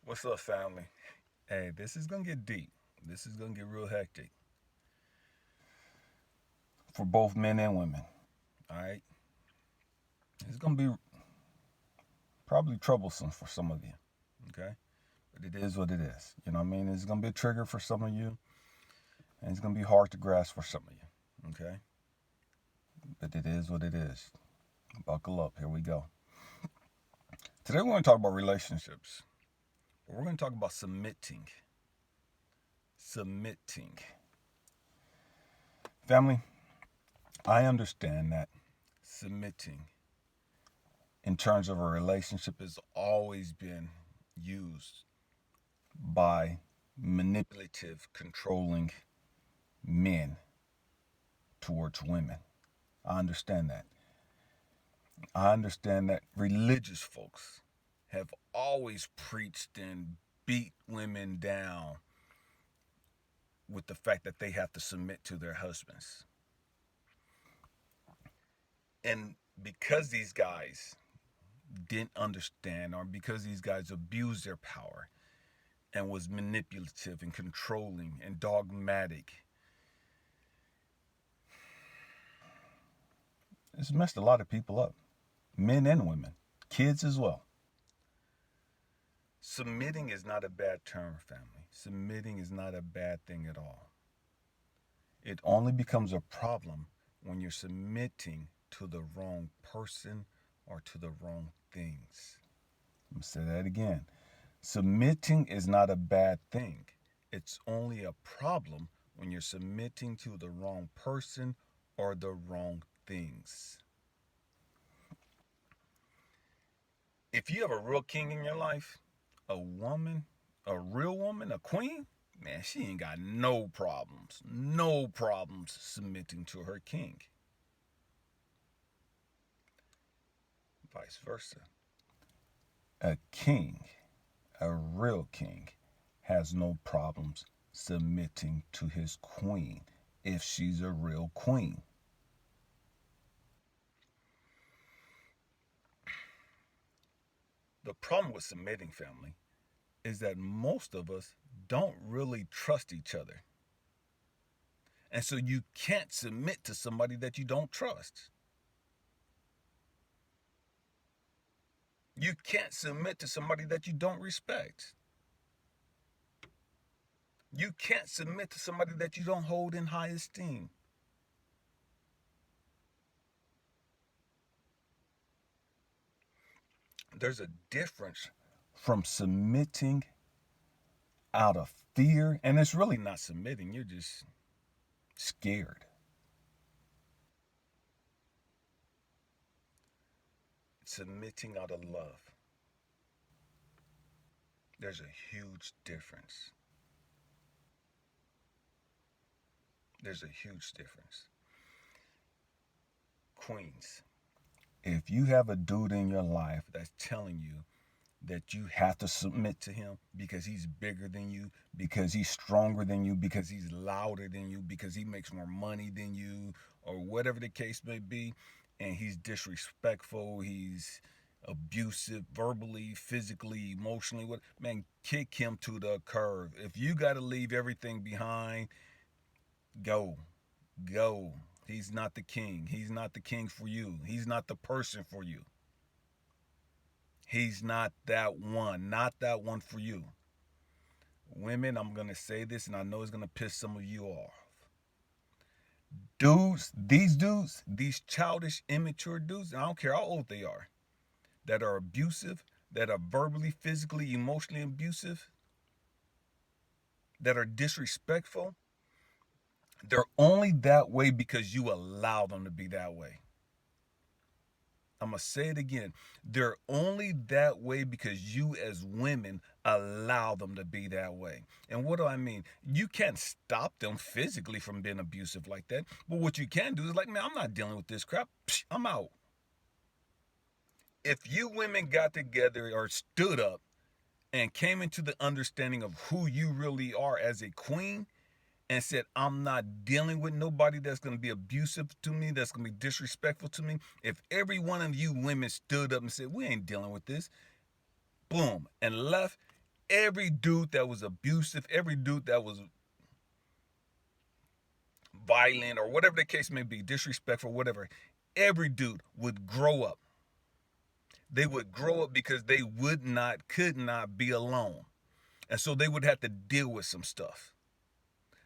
What's up, family? Hey, this is gonna get deep. This is gonna get real hectic for both men and women. All right, it's gonna be probably troublesome for some of you. Okay, but it is what it is. You know what I mean? It's gonna be a trigger for some of you, and it's gonna be hard to grasp for some of you. Okay, but it is what it is. Buckle up. Here we go. Today we're gonna talk about relationships. We're gonna talk about submitting. Submitting. Family, I understand that submitting in terms of a relationship has always been used by manipulative, controlling men towards women. I understand that. I understand that religious folks have always preached and beat women down with the fact that they have to submit to their husbands. And because these guys didn't understand, or because these guys abused their power and was manipulative and controlling and dogmatic, it's messed a lot of people up, men and women, kids as well. Submitting is not a bad term, family. Submitting is not a bad thing at all. It only becomes a problem when you're submitting to the wrong person or to the wrong things. Let me say that again. Submitting is not a bad thing. It's only a problem when you're submitting to the wrong person or the wrong things. If you have a real king in your life, a woman, a real woman, a queen, man, she ain't got no problems submitting to her king. Vice versa. A king, a real king, has no problems submitting to his queen if she's a real queen. The problem with submitting, family, is that most of us don't really trust each other. And so you can't submit to somebody that you don't trust. You can't submit to somebody that you don't respect. You can't submit to somebody that you don't hold in high esteem. There's a difference from submitting out of fear, and it's really not submitting, you're just scared. Submitting out of love. There's a huge difference. There's a huge difference. Queens, if you have a dude in your life that's telling you that you have to submit to him because he's bigger than you, because he's stronger than you, because he's louder than you, because he makes more money than you, or whatever the case may be, and he's disrespectful, he's abusive verbally, physically, emotionally, what, man, kick him to the curb. If you got to leave everything behind, go. Go. He's not the king. He's not the king for you. He's not the person for you. He's not that one. Not that one for you. Women, I'm going to say this and I know it's going to piss some of you off. Dudes, these childish, immature dudes, I don't care how old they are, that are abusive, that are verbally, physically, emotionally abusive, that are disrespectful, they're only that way because you allow them to be that way. I'm going to say it again. They're only that way because you, as women, allow them to be that way. And what do I mean? You can't stop them physically from being abusive like that. But what you can do is, like, man, I'm not dealing with this crap. Psh, I'm out. If you women got together or stood up and came into the understanding of who you really are as a queen, and said, I'm not dealing with nobody that's going to be abusive to me, that's going to be disrespectful to me. If every one of you women stood up and said, we ain't dealing with this, boom, and left, Every dude that was abusive, every dude that was violent or whatever the case may be, disrespectful, whatever, every dude would grow up. They would grow up because they would not, could not be alone. And so they would have to deal with some stuff.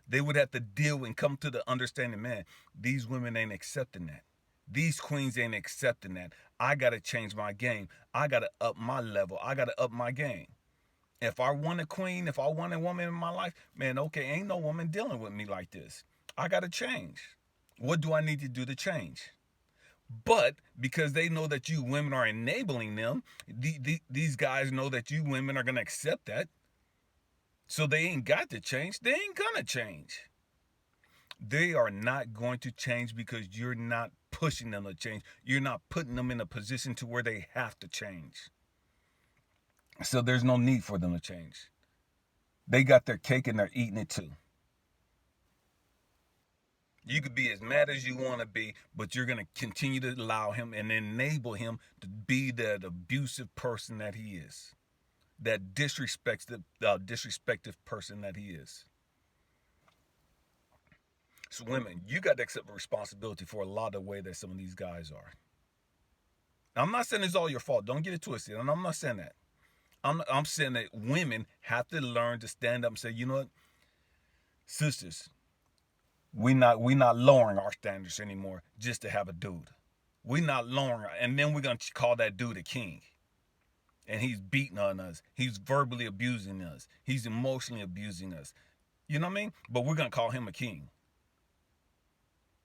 They would have to deal and come to the understanding, man, these women ain't accepting that. These queens ain't accepting that. I got to change my game. I got to up my level. I got to up my game. If I want a queen, if I want a woman in my life, man, okay, ain't no woman dealing with me like this. I got to change. What do I need to do to change? But because they know that you women are enabling them, these guys know that you women are going to accept that. So they ain't got to change. They ain't going to change. They are not going to change because you're not pushing them to change. You're not putting them in a position to where they have to change. So there's no need for them to change. They got their cake and they're eating it too. You could be as mad as you want to be, but you're going to continue to allow him and enable him to be that abusive person that he is, that disrespective person that he is. So, women, you got to accept responsibility for a lot of the way that some of these guys are. Now, I'm not saying it's all your fault. Don't get it twisted. And I'm not saying that. I'm saying that women have to learn to stand up and say, you know what, sisters, we not lowering our standards anymore just to have a dude. We not lowering, and then we're gonna call that dude a king, and he's beating on us. He's verbally abusing us. He's emotionally abusing us. You know what I mean? But we're gonna call him a king.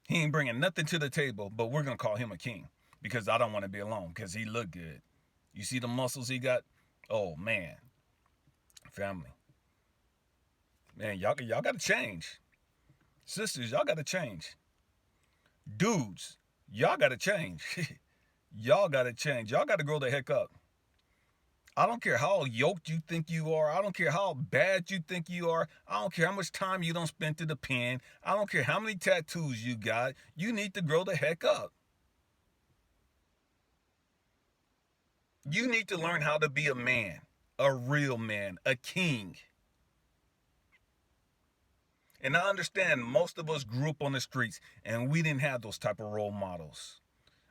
He ain't bringing nothing to the table, but we're gonna call him a king because I don't want to be alone because he look good. You see the muscles he got? Oh man, family, man, y'all got to change. Sisters, y'all got to change. Dudes, y'all got to change. Y'all got to change. Y'all got to grow the heck up. I don't care how yoked you think you are. I don't care how bad you think you are. I don't care how much time you don't spend to the pen. I don't care how many tattoos you got. You need to grow the heck up. You need to learn how to be a man, a real man, a king. And I understand most of us grew up on the streets and we didn't have those type of role models.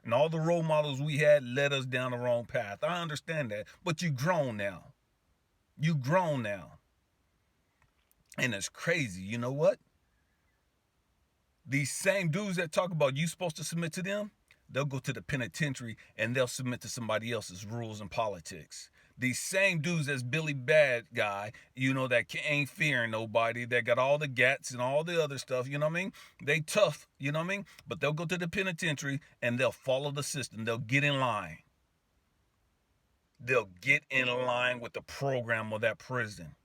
And all the role models we had led us down the wrong path. I understand that. But you grown now. You grown now. And it's crazy. You know what? These same dudes that talk about you supposed to submit to them, they'll go to the penitentiary and they'll submit to somebody else's rules and politics. These same dudes as Billy Bad Guy, that ain't fearing nobody, that got all the gats and all the other stuff, you know what I mean? They tough, you know what I mean? But they'll go to the penitentiary and they'll follow the system. They'll get in line. They'll get in line with the program of that prison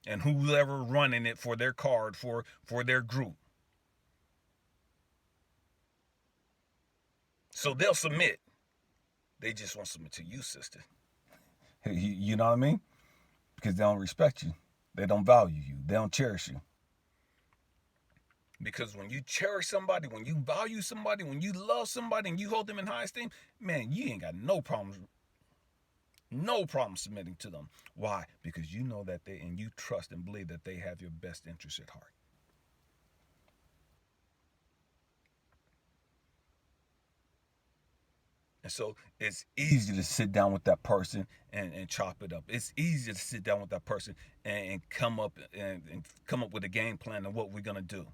and whoever running it for their card, for their group. So they'll submit. They just won't submit to you, sister. You know what I mean? Because they don't respect you. They don't value you. They don't cherish you. Because when you cherish somebody, when you value somebody, when you love somebody and you hold them in high esteem, man, you ain't got no problem submitting to them. Why? Because you know that and you trust and believe that they have your best interest at heart. And so it's easy to sit down with that person and chop it up. It's easy to sit down with that person and come up with a game plan of what we're gonna do.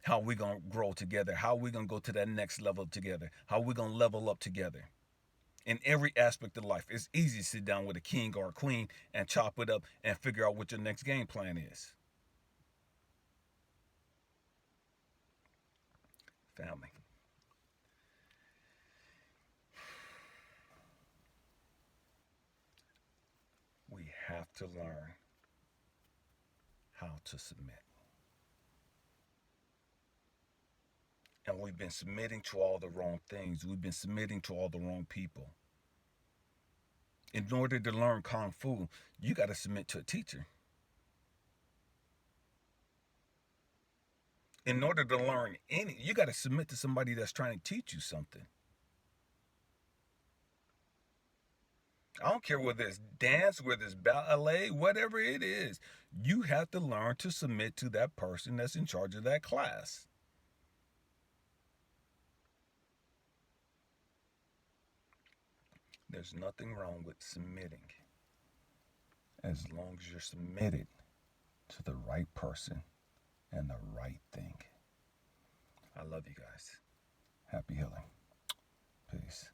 How we gonna grow together, how we gonna go to that next level together, how we gonna level up together. In every aspect of life, it's easy to sit down with a king or a queen and chop it up and figure out what your next game plan is. Family. We have to learn how to submit. And we've been submitting to all the wrong things. We've been submitting to all the wrong people. In order to learn Kung Fu, you got to submit to a teacher. In order to learn you got to submit to somebody that's trying to teach you something. I don't care whether it's dance, whether it's ballet, whatever it is. You have to learn to submit to that person that's in charge of that class. There's nothing wrong with submitting as long as you're submitted to the right person and the right thing. I love you guys. Happy healing. Peace.